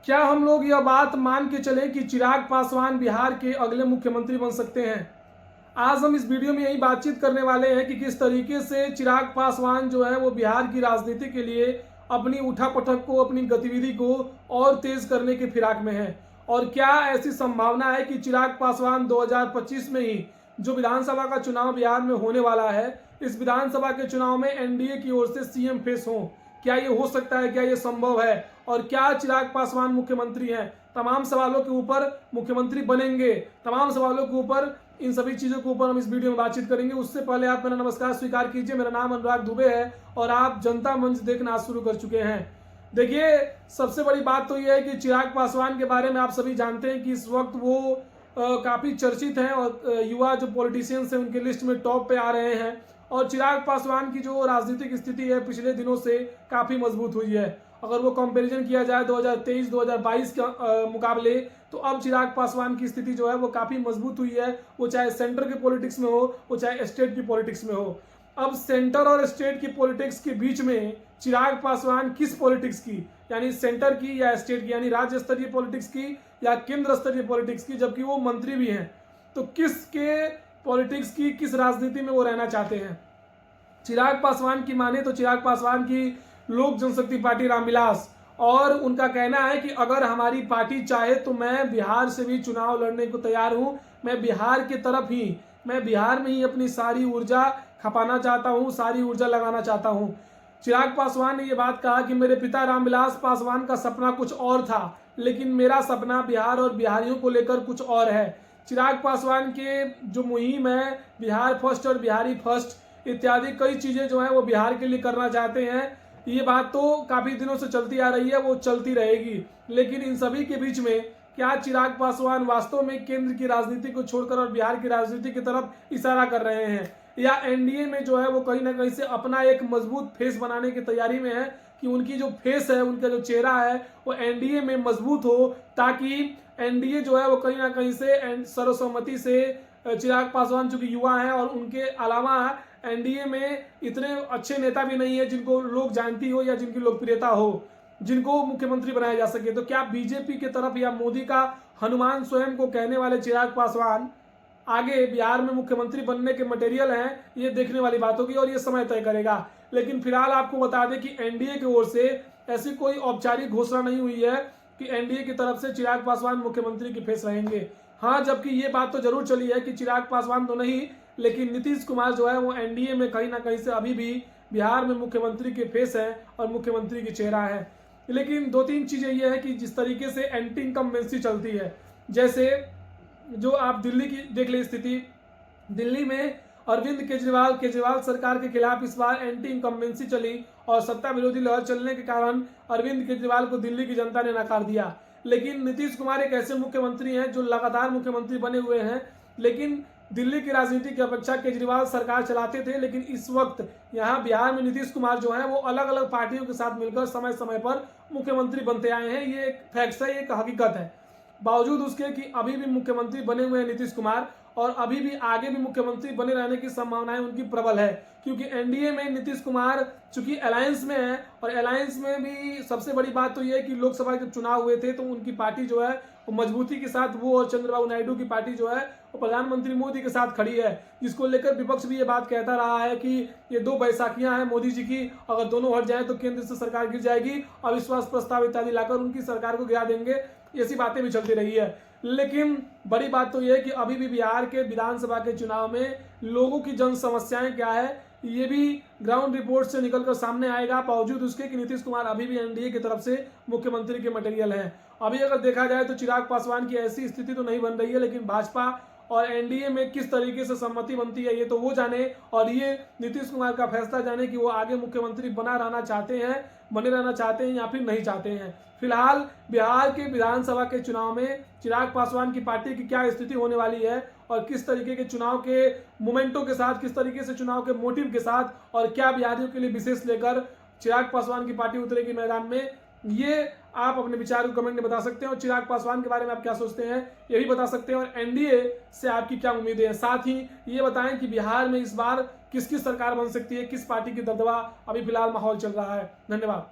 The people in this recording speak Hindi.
क्या हम लोग यह बात मान के चलें कि चिराग पासवान बिहार के अगले मुख्यमंत्री बन सकते हैं? आज हम इस वीडियो में यही बातचीत करने वाले हैं कि किस तरीके से चिराग पासवान जो है वो बिहार की राजनीति के लिए अपनी उठापटक को, अपनी गतिविधि को और तेज करने के फिराक में है। और क्या ऐसी संभावना है कि चिराग पासवान 2025 में ही जो विधानसभा का चुनाव बिहार में होने वाला है, इस विधानसभा के चुनाव में एनडीए की ओर से सीएम फेस हो? क्या ये हो सकता है? क्या ये संभव है? और क्या चिराग पासवान मुख्यमंत्री हैं? तमाम सवालों के ऊपर मुख्यमंत्री बनेंगे, तमाम सवालों के ऊपर, इन सभी चीजों के ऊपर हम इस वीडियो में बातचीत करेंगे। उससे पहले आप मेरा नमस्कार स्वीकार कीजिए। मेरा नाम अनुराग दुबे है और आप जनता मंच देखना शुरू कर चुके हैं। देखिए, सबसे बड़ी बात तो यह है कि चिराग पासवान के बारे में आप सभी जानते हैं कि इस वक्त वो काफी चर्चित हैं और युवा जो पॉलिटिशियंस हैं उनके लिस्ट में टॉप पे आ रहे हैं। और चिराग पासवान की जो राजनीतिक स्थिति है पिछले दिनों से काफी मजबूत हुई है। अगर वो कंपैरिजन किया जाए 2023-2022 के मुकाबले, तो अब चिराग पासवान की स्थिति जो है वो काफी मजबूत हुई है। वो चाहे सेंटर के पॉलिटिक्स में हो, वो चाहे स्टेट की पॉलिटिक्स में हो। अब सेंटर और स्टेट की पॉलिटिक्स के बीच में चिराग पासवान किस पॉलिटिक्स की, यानी सेंटर की या स्टेट की, यानी राज्य स्तरीय पॉलिटिक्स की या केंद्र स्तरीय पॉलिटिक्स की, जबकि वो मंत्री भी हैं, तो किसके पॉलिटिक्स की, किस राजनीति में वो रहना चाहते हैं? चिराग पासवान की माने तो चिराग पासवान की लोक जनशक्ति पार्टी रामविलास, और उनका कहना है कि अगर हमारी पार्टी चाहे तो मैं बिहार से भी चुनाव लड़ने को तैयार हूं। मैं बिहार की तरफ ही, मैं बिहार में ही अपनी सारी ऊर्जा खपाना चाहता हूं, सारी ऊर्जा लगाना चाहता हूं। चिराग पासवान ने यह बात कहा कि मेरे पिता रामविलास पासवान का सपना कुछ और था, लेकिन मेरा सपना बिहार और बिहारियों को लेकर कुछ और है। चिराग पासवान के जो मुहिम है बिहार फर्स्ट और बिहारी फर्स्ट इत्यादि कई चीजें जो है वो बिहार के लिए करना चाहते हैं। ये बात तो काफी दिनों से चलती आ रही है, वो चलती रहेगी। लेकिन इन सभी के बीच में क्या चिराग पासवान वास्तव में केंद्र की राजनीति को छोड़कर और बिहार की राजनीति की तरफ इशारा कर रहे हैं, या एनडीए में जो है वो कहीं ना कहीं से अपना एक मजबूत फेस बनाने की तैयारी में है कि उनकी जो फेस है, उनका जो चेहरा है वो एनडीए में मजबूत हो, ताकि एनडीए जो है वो कहीं ना कहीं से सर्वसम्मति से, चिराग पासवान चूंकि युवा हैं और उनके अलावा एनडीए में इतने अच्छे नेता भी नहीं है जिनको लोग जानती हो या जिनकी लोकप्रियता हो, जिनको मुख्यमंत्री बनाया जा सके। तो क्या बीजेपी की तरफ या मोदी का हनुमान स्वयं को कहने वाले चिराग पासवान आगे बिहार में मुख्यमंत्री बनने के मटेरियल हैं? ये देखने वाली बात होगी और ये समय तय करेगा। लेकिन फिलहाल आपको बता दें कि एनडीए की ओर से ऐसी कोई औपचारिक घोषणा नहीं हुई है कि एनडीए की तरफ से चिराग पासवान मुख्यमंत्री की फेस रहेंगे। हाँ, जबकि ये बात तो जरूर चली है कि चिराग पासवान तो नहीं, लेकिन नीतीश कुमार जो है वो एनडीए में कहीं ना कहीं से अभी भी बिहार में मुख्यमंत्री के फेस है और मुख्यमंत्री की चेहरा है। लेकिन दो तीन चीजें ये है कि जिस तरीके से एंटी इनकम्बेंसी चलती है, जैसे जो आप दिल्ली की देख ले स्थिति, दिल्ली में अरविंद केजरीवाल सरकार के खिलाफ इस बार एंटी इनकम्बेंसी चली और सत्ता विरोधी लहर चलने के कारण अरविंद केजरीवाल को दिल्ली की जनता ने नकार दिया। लेकिन नीतीश कुमार एक ऐसे मुख्यमंत्री हैं जो लगातार मुख्यमंत्री बने हुए हैं, लेकिन दिल्ली की राजनीति की अपेक्षा केजरीवाल सरकार चलाते थे। लेकिन इस वक्त यहाँ बिहार में नीतीश कुमार जो है वो अलग अलग पार्टियों के साथ मिलकर समय समय पर मुख्यमंत्री बनते आए हैं। ये एक फैक्ट है, ये एक हकीकत है। बावजूद उसके कि अभी भी मुख्यमंत्री बने हुए हैं नीतीश कुमार और अभी भी आगे भी मुख्यमंत्री बने रहने की संभावनाएं उनकी प्रबल है, क्योंकि एनडीए में नीतीश कुमार चूंकि अलायंस में है और अलायंस में भी सबसे बड़ी बात तो यह है कि लोकसभा के चुनाव हुए थे तो उनकी पार्टी जो है वो मजबूती के साथ, वो और चंद्रबाबू नायडू की पार्टी जो है वो प्रधानमंत्री मोदी के साथ खड़ी है, जिसको लेकर विपक्ष भी ये बात कहता रहा है कि ये दो बैसाखियां हैं मोदी जी की, अगर दोनों हट जाए तो केंद्र से सरकार गिर जाएगी, अविश्वास प्रस्ताव इत्यादि लाकर उनकी सरकार को गिरा देंगे। ऐसी बातें भी चलती रही है। लेकिन बड़ी बात तो यह है कि अभी भी बिहार के विधानसभा के चुनाव में लोगों की जन समस्याएं क्या है ये भी ग्राउंड रिपोर्ट से निकलकर सामने आएगा, बावजूद उसके कि नीतीश कुमार अभी भी एनडीए की तरफ से मुख्यमंत्री के मटेरियल हैं। अभी अगर देखा जाए तो चिराग पासवान की ऐसी स्थिति तो नहीं बन रही है, लेकिन भाजपा और एनडीए में किस तरीके से सहमति बनती है ये तो वो जाने, और ये नीतीश कुमार का फैसला जाने कि वो आगे मुख्यमंत्री बने रहना चाहते हैं या फिर नहीं चाहते हैं। फिलहाल बिहार के विधानसभा के चुनाव में चिराग पासवान की पार्टी की क्या स्थिति होने वाली है और किस तरीके के चुनाव के मोमेंटों के साथ, किस तरीके से चुनाव के मोटिव के साथ और क्या बिहारियों के लिए विशेष लेकर चिराग पासवान की पार्टी उतरेगी मैदान में, ये आप अपने विचार को कमेंट में बता सकते हैं। और चिराग पासवान के बारे में आप क्या सोचते हैं ये भी बता सकते हैं, और एनडीए से आपकी क्या उम्मीदें हैं। साथ ही ये बताएं कि बिहार में इस बार किसकी सरकार बन सकती है, किस पार्टी की दबदबा अभी फिलहाल माहौल चल रहा है। धन्यवाद।